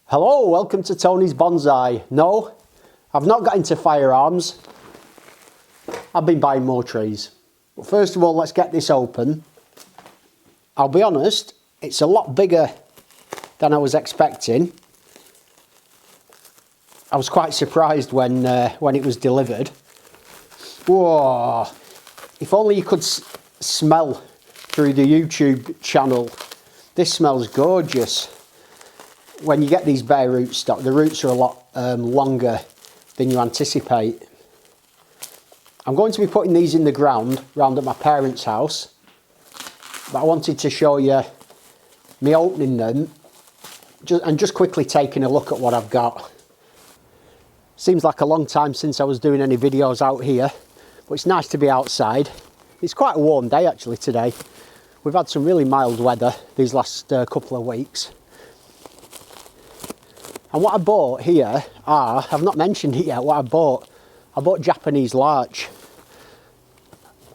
Hello, welcome to Tony's Bonsai. No, I've not got into firearms. I've been buying more trees. But first of all, let's get this open. I'll be honest, it's a lot bigger than I was expecting. I was quite surprised when it was delivered. Whoa! If only you could smell through the YouTube channel. This smells gorgeous. When you get these bare rootstock, the roots are a lot longer than you anticipate. I'm going to be putting these in the ground round at my parents' house, but I wanted to show you me opening them and just quickly taking a look at what I've got. Seems like a long time since I was doing any videos out here, but it's nice to be outside. It's quite a warm day actually today. We've had some really mild weather these last couple of weeks. And what I bought here are, I've not mentioned it yet, what I bought Japanese larch.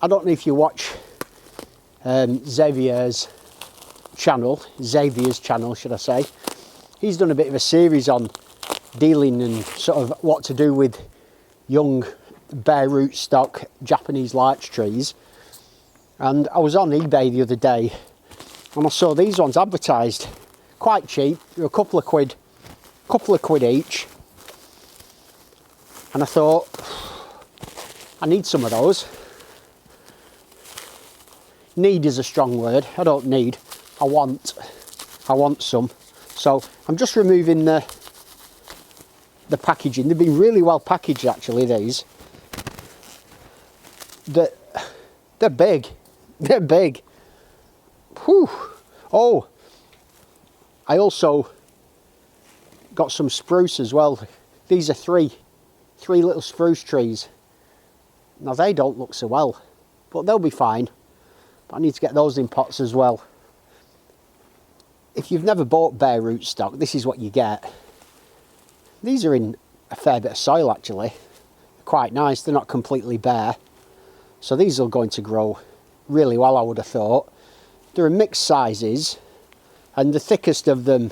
I don't know if you watch Xavier's channel should I say. He's done a bit of a series on dealing and sort of what to do with young bare rootstock Japanese larch trees. And I was on eBay the other day and I saw these ones advertised quite cheap. They're a couple of quid each, and I thought I need some of those. Need is a strong word. I don't need, I want some. So I'm just removing the packaging. They've been really well packaged actually, these. They're big. They're big. Whew. Oh, I also got some spruce as well. These are three little spruce trees. Now they don't look so well, but they'll be fine. But I need to get those in pots as well. If you've never bought bare rootstock, this is what you get. These are in a fair bit of soil actually. Quite nice, they're not completely bare. So these are going to grow really well, I would have thought. They're in mixed sizes, and the thickest of them,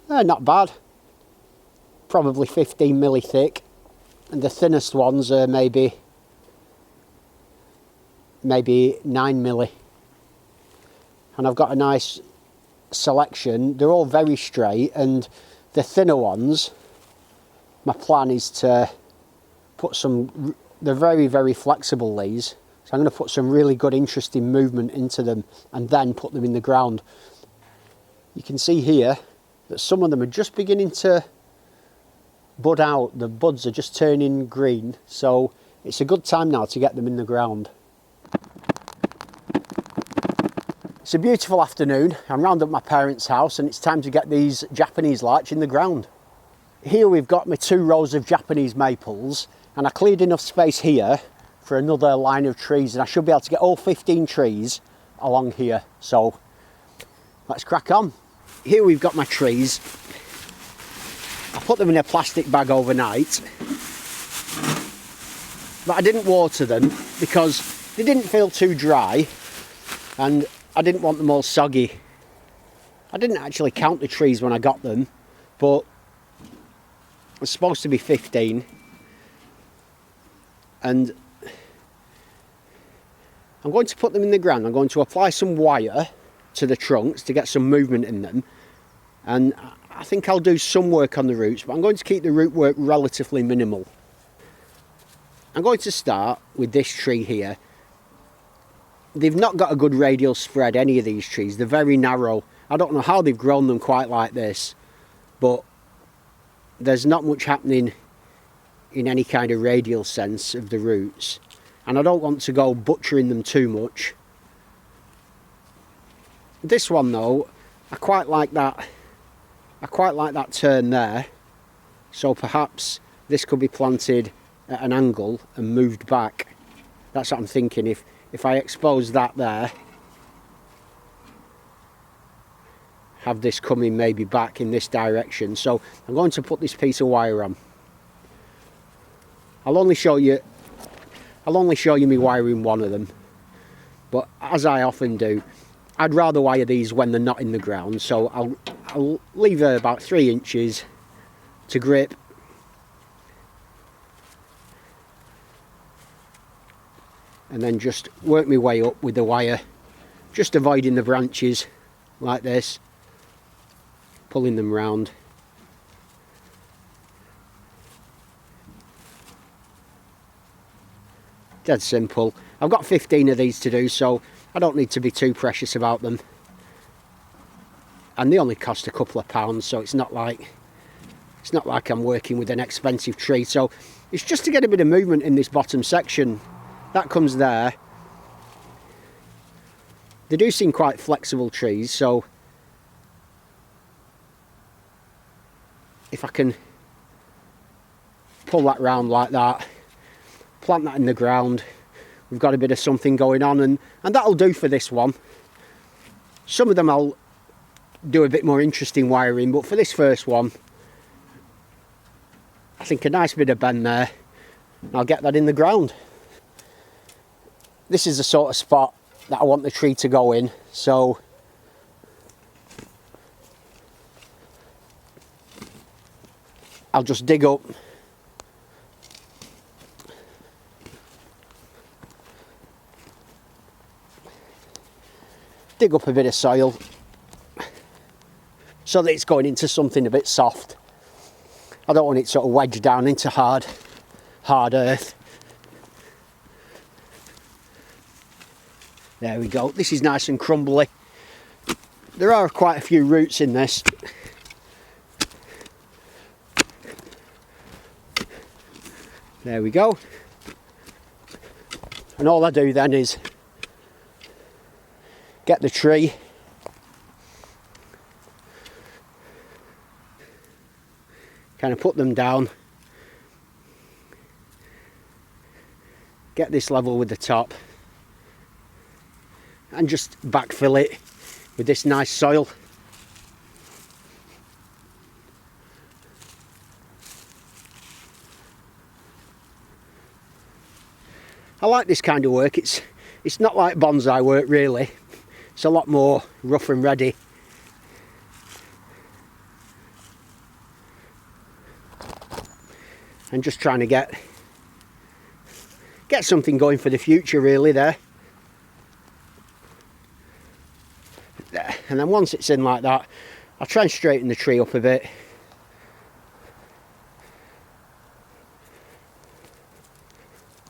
they're not bad, probably 15 milli thick, and the thinnest ones are maybe 9 milli. And I've got a nice selection. They're all very straight, and the thinner ones, my plan is to put some, they're very, very flexible these, so I'm going to put some really good interesting movement into them and then put them in the ground. You can see here that some of them are just beginning to bud out. The buds are just turning green, so it's a good time now to get them in the ground. It's a beautiful afternoon. I'm round at my parents' house and it's time to get these Japanese larch in the ground. Here we've got my 2 rows of Japanese maples, and I cleared enough space here for another line of trees, and I should be able to get all 15 trees along here. So let's crack on. Here we've got my trees. I put them in a plastic bag overnight, but I didn't water them because they didn't feel too dry and I didn't want them all soggy. I didn't actually count the trees when I got them, but it's supposed to be 15, and I'm going to put them in the ground. I'm going to apply some wire to the trunks to get some movement in them, and I think I'll do some work on the roots, but I'm going to keep the root work relatively minimal. I'm going to start with this tree here. They've not got a good radial spread, any of these trees. They're very narrow. I don't know how they've grown them quite like this, but there's not much happening in any kind of radial sense of the roots, and I don't want to go butchering them too much. This one though, I quite like that turn there, so perhaps this could be planted at an angle and moved back. That's what I'm thinking. If I expose that there, have this coming maybe back in this direction. So I'm going to put this piece of wire on. I'll only show you me wiring one of them, but as I often do, I'd rather wire these when they're not in the ground, so I'll leave her about 3 inches to grip. And then just work my way up with the wire, just avoiding the branches like this, pulling them round. Dead simple. I've got 15 of these to do, so I don't need to be too precious about them. And they only cost a couple of pounds, so it's not like I'm working with an expensive tree. So it's just to get a bit of movement in this bottom section. That comes there. They do seem quite flexible trees, so if I can pull that round like that, plant that in the ground, we've got a bit of something going on, and that'll do for this one. Some of them I'll do a bit more interesting wiring, but for this first one, I think a nice bit of bend there, and I'll get that in the ground. This is the sort of spot that I want the tree to go in, so I'll just dig up a bit of soil so that it's going into something a bit soft. I don't want it sort of wedged down into hard earth. There we go. This is nice and crumbly. There are quite a few roots in this. There we go. And all I do then is get the tree, kind of put them down, get this level with the top, and just backfill it with this nice soil. I like this kind of work. It's not like bonsai work really. It's a lot more rough and ready. And just trying to get something going for the future really there. And then once it's in like that, I'll try and straighten the tree up a bit.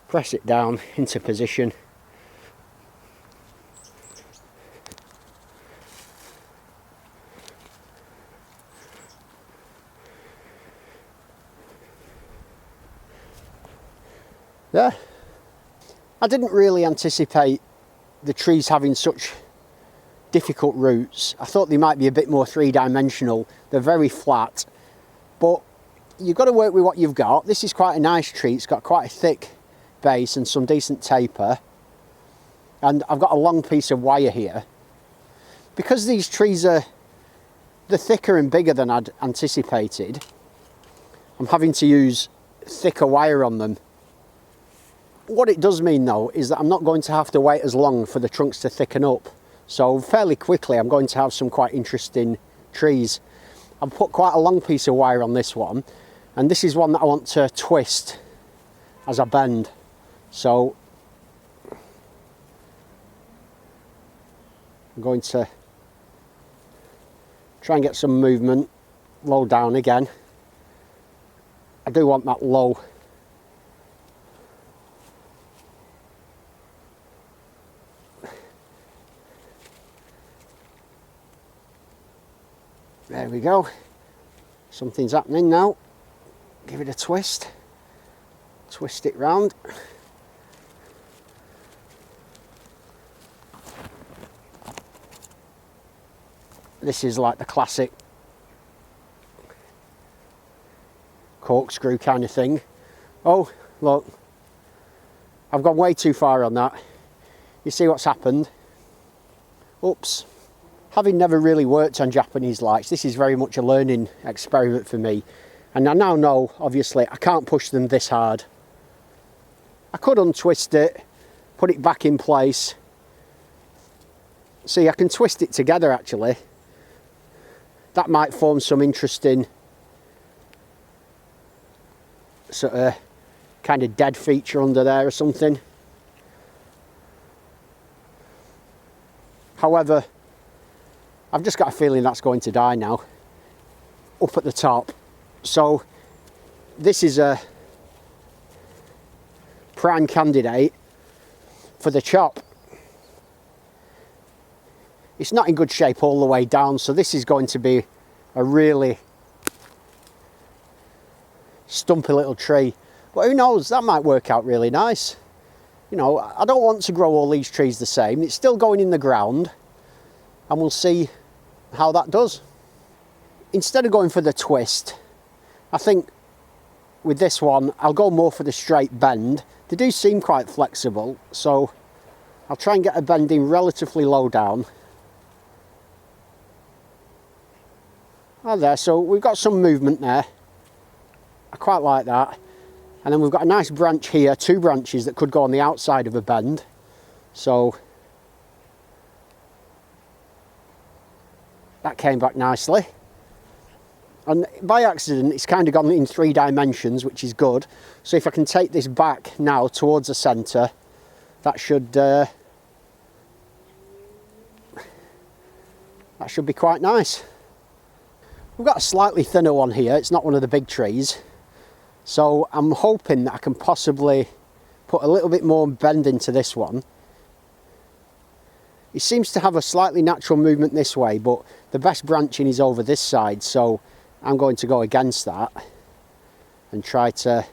Press it down into position. There. I didn't really anticipate the trees having such difficult roots. I thought they might be a bit more three-dimensional. They're very flat, but you've got to work with what you've got. This is quite a nice tree. It's got quite a thick base and some decent taper, and I've got a long piece of wire here. Because these trees they're thicker and bigger than I'd anticipated, I'm having to use thicker wire on them. What it does mean though is that I'm not going to have to wait as long for the trunks to thicken up. So fairly quickly I'm going to have some quite interesting trees. I've put quite a long piece of wire on this one, and this is one that I want to twist as I bend. So I'm going to try and get some movement low down again. I do want that low. There we go. Something's happening now. Give it a twist. Twist it round. This is like the classic corkscrew kind of thing. Oh, look. I've gone way too far on that. You see what's happened? Oops. Having never really worked on Japanese lights, this is very much a learning experiment for me. And I now know, obviously, I can't push them this hard. I could untwist it, put it back in place. See, I can twist it together actually. that might form some interesting sort of kind of dead feature under there or something. However, I've just got a feeling that's going to die now up at the top. So this is a prime candidate for the chop. It's not in good shape all the way down, so this is going to be a really stumpy little tree. But who knows, that might work out really nice. You know, I don't want to grow all these trees the same. It's still going in the ground, and we'll see how that does. Instead of going for the twist, I think with this one, I'll go more for the straight bend. They do seem quite flexible, so I'll try and get a bending relatively low down. Oh, there, so we've got some movement there. I quite like that. And then we've got a nice branch here, 2 branches that could go on the outside of a bend. So that came back nicely. And by accident, it's kind of gone in 3 dimensions, which is good. So if I can take this back now towards the centre, that should be quite nice. We've got a slightly thinner one here. It's not one of the big trees. So I'm hoping that I can possibly put a little bit more bend into this one. It seems to have a slightly natural movement this way, but the best branching is over this side. So I'm going to go against that and try to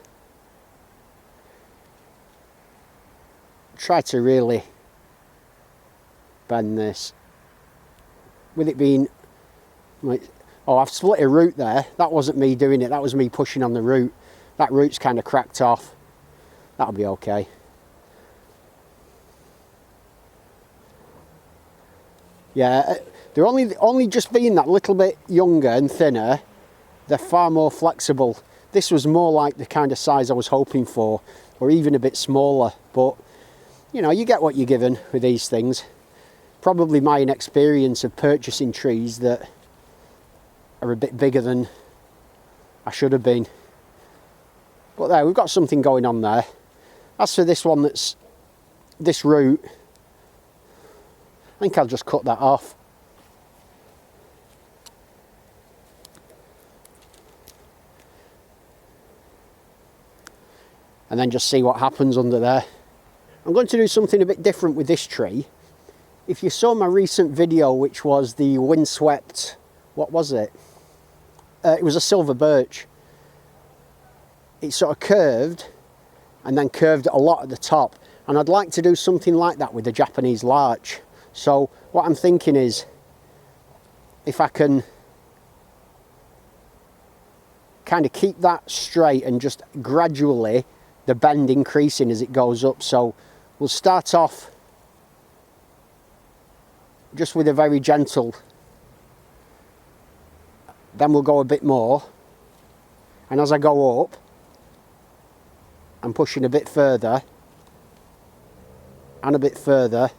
really bend this. With it being, oh, I've split a root there. That wasn't me doing it, that was me pushing on the root. That root's kind of cracked off. That'll be okay. Yeah, they're only just being that little bit younger and thinner, they're far more flexible. This was more like the kind of size I was hoping for, or even a bit smaller. But, you know, you get what you're given with these things. Probably my inexperience of purchasing trees that are a bit bigger than I should have been. But there, we've got something going on there. As for this one, that's this root, I think I'll just cut that off. And then just see what happens under there. I'm going to do something a bit different with this tree. If you saw my recent video, which was the windswept, what was it? It was a silver birch. It sort of curved and then curved a lot at the top. And I'd like to do something like that with the Japanese larch. So what I'm thinking is, if I can kind of keep that straight and just gradually the bend increasing as it goes up. So we'll start off just with a very gentle, then we'll go a bit more, and as I go up I'm pushing a bit further and a bit further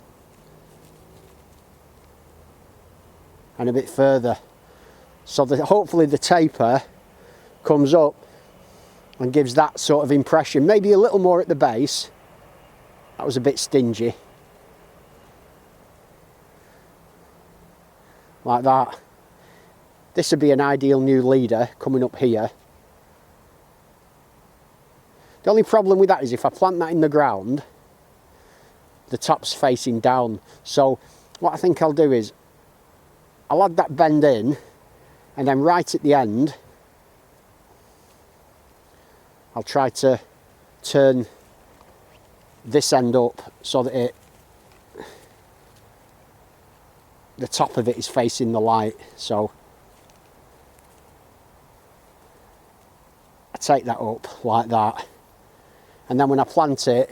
and a bit further, so that hopefully the taper comes up and gives that sort of impression. Maybe a little more at the base. That was a bit stingy. Like that. This would be an ideal new leader coming up here. The only problem with that is if I plant that in the ground, the top's facing down. So what I think I'll do is I'll add that bend in, and then right at the end I'll try to turn this end up so that the top of it is facing the light. So I take that up like that, and then when I plant it,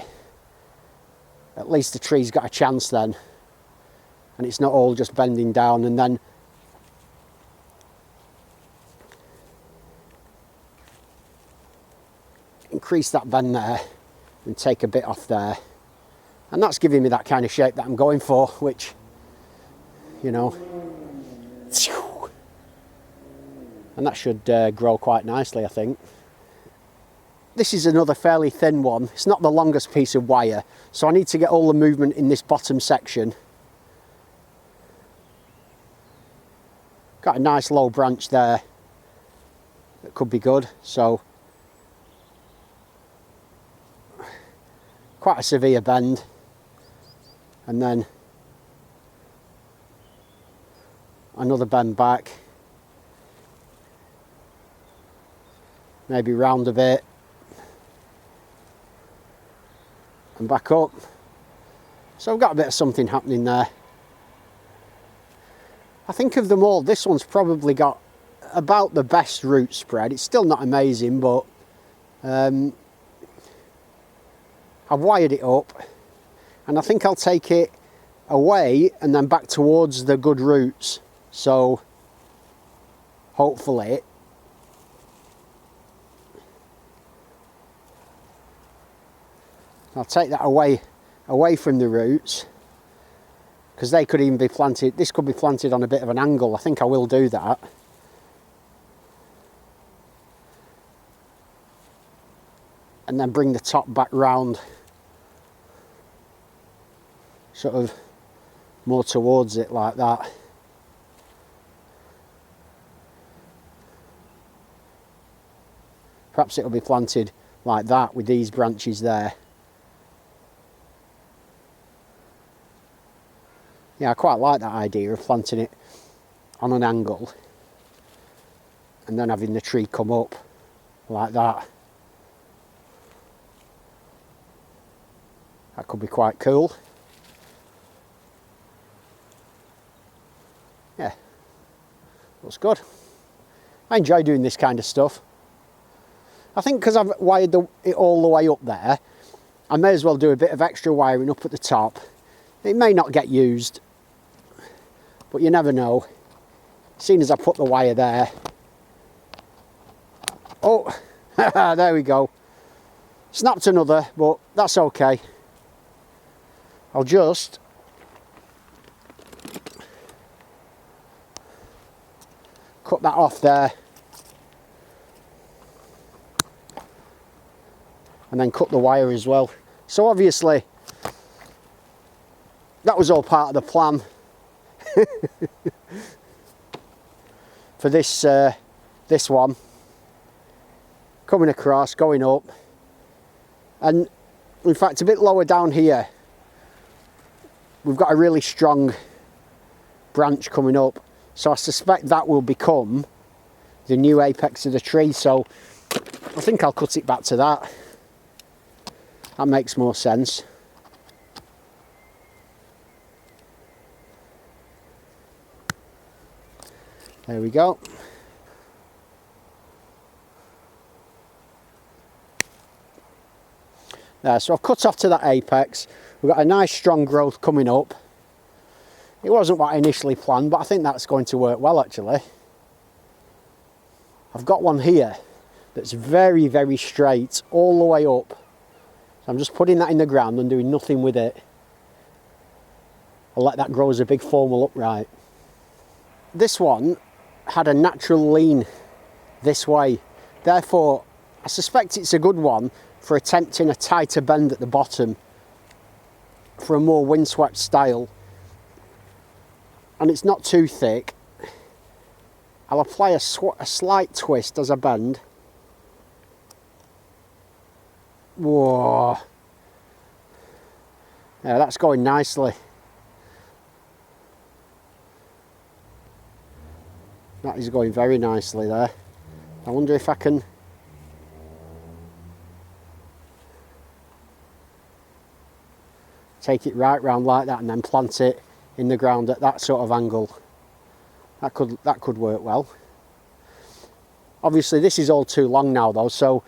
at least the tree's got a chance then, and it's not all just bending down. And then increase that bend there and take a bit off there, and that's giving me that kind of shape that I'm going for, which, you know, and that should grow quite nicely, I think. This is another fairly thin one. It's not the longest piece of wire, so I need to get all the movement in this bottom section. Got a nice low branch there that could be good, so quite a severe bend, and then another bend back, maybe round a bit and back up. So I've got a bit of something happening there. I think of them all, this one's probably got about the best root spread. It's still not amazing, but I've wired it up, and I think I'll take it away and then back towards the good roots. So hopefully I'll take that away from the roots, because they could even be planted, this could be planted on a bit of an angle. I think I will do that. And then bring the top back round, sort of more towards it like that. Perhaps it'll be planted like that with these branches there. Yeah, I quite like that idea of planting it on an angle and then having the tree come up like that. That could be quite cool. Yeah, looks good. I enjoy doing this kind of stuff. I think because I've wired it all the way up there, I may as well do a bit of extra wiring up at the top. It may not get used, but you never know. Seeing as I put the wire there. Oh, there we go. Snapped another, but that's okay. I'll just cut that off there. And then cut the wire as well. So obviously, that was all part of the plan for this this one. Coming across, going up, and in fact a bit lower down here we've got a really strong branch coming up, so I suspect that will become the new apex of the tree, so I think I'll cut it back to that. That makes more sense. There we go. There, so I've cut off to that apex. We've got a nice strong growth coming up. It wasn't what I initially planned, but I think that's going to work well actually. I've got one here that's very, very straight all the way up. So I'm just putting that in the ground and doing nothing with it. I'll let that grow as a big formal upright. This one had a natural lean this way. Therefore, I suspect it's a good one for attempting a tighter bend at the bottom for a more windswept style. And it's not too thick. I'll apply a slight twist as I bend. Whoa. Yeah, that's going nicely. That is going very nicely there. I wonder if I can take it right round like that and then plant it in the ground at that sort of angle. That could work well. Obviously this is all too long now though, so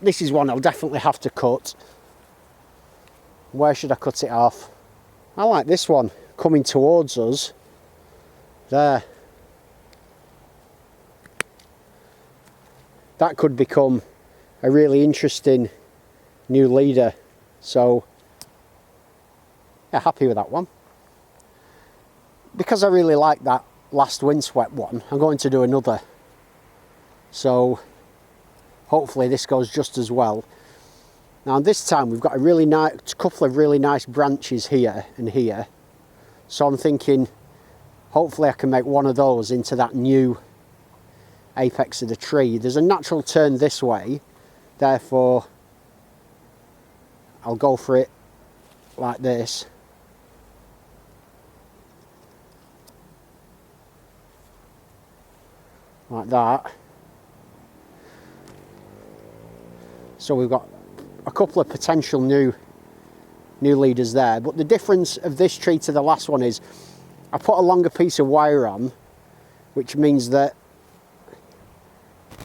this is one I'll definitely have to cut. Where should I cut it off? I like this one coming towards us. There. That could become a really interesting new leader. So, yeah, happy with that one. Because I really like that last windswept one, I'm going to do another So hopefully this goes just as well. Now this time we've got a really nice couple of really nice branches here and here. So I'm thinking hopefully I can make one of those into that new apex of the tree. There's a natural turn this way, therefore I'll go for it like this. Like that. So we've got a couple of potential new leaders there, but the difference of this tree to the last one is I put a longer piece of wire on, which means that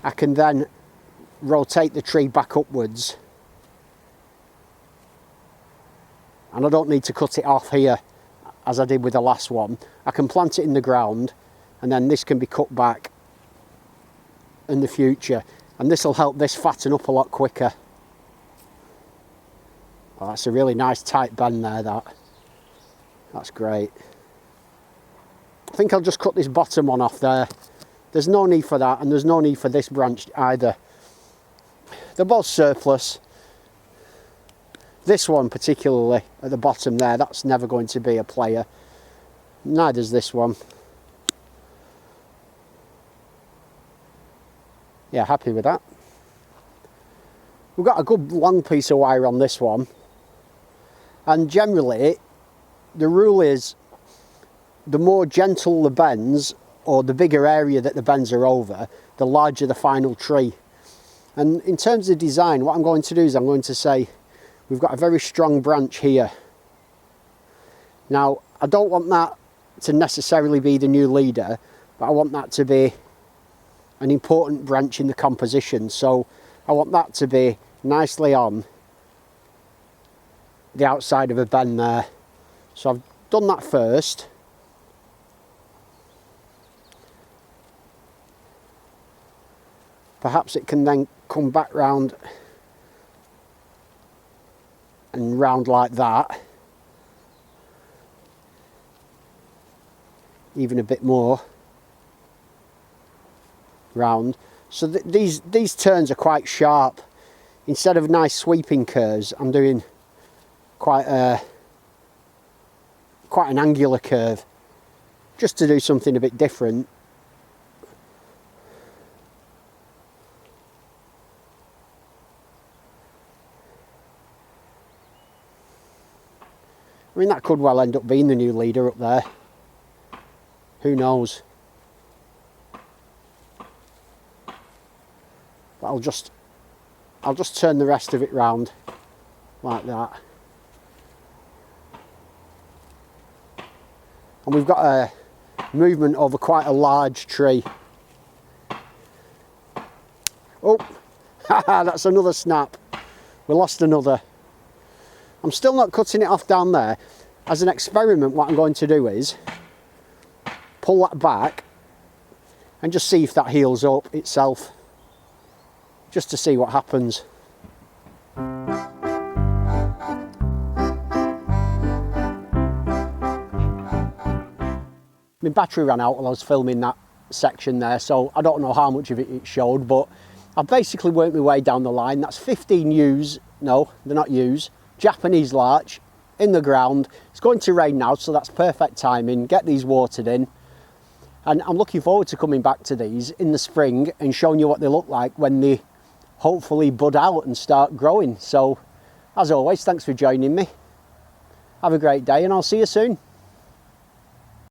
I can then rotate the tree back upwards, and I don't need to cut it off here as I did with the last one. I can plant it in the ground, and then this can be cut back in the future, and this will help this fatten up a lot quicker. Oh, that's a really nice tight bend there, that's great. I think I'll just cut this bottom one off there. There's no need for that, and there's no need for this branch either. They're both surplus. This one particularly at the bottom there, that's never going to be a player. Neither's this one. Yeah, happy with that. We've got a good long piece of wire on this one, and generally the rule is the more gentle the bends, or the bigger area that the bends are over, the larger the final tree. And in terms of design, what I'm going to do is I'm going to say we've got a very strong branch here. Now I don't want that to necessarily be the new leader, but I want that to be an important branch in the composition. So I want that to be nicely on the outside of a bend there. So I've done that first. Perhaps it can then come back round and round like that. Even a bit more round. So these turns are quite sharp. Instead of nice sweeping curves, I'm doing quite an angular curve, just to do something a bit different. I mean, that could well end up being the new leader up there. Who knows? But I'll just turn the rest of it round like that. And we've got a movement over quite a large tree. Oh, that's another snap. We lost another. I'm still not cutting it off down there. As an experiment, what I'm going to do is pull that back and just see if that heals up itself, just to see what happens. My battery ran out while I was filming that section there, so I don't know how much of it showed, but I've basically worked my way down the line. That's 15 ewes, no, they're not ewes, Japanese larch in the ground. It's going to rain now, so that's perfect timing. Get these watered in, and I'm looking forward to coming back to these in the spring and showing you what they look like when they hopefully bud out and start growing. So as always, thanks for joining me. Have a great day, and I'll see you soon.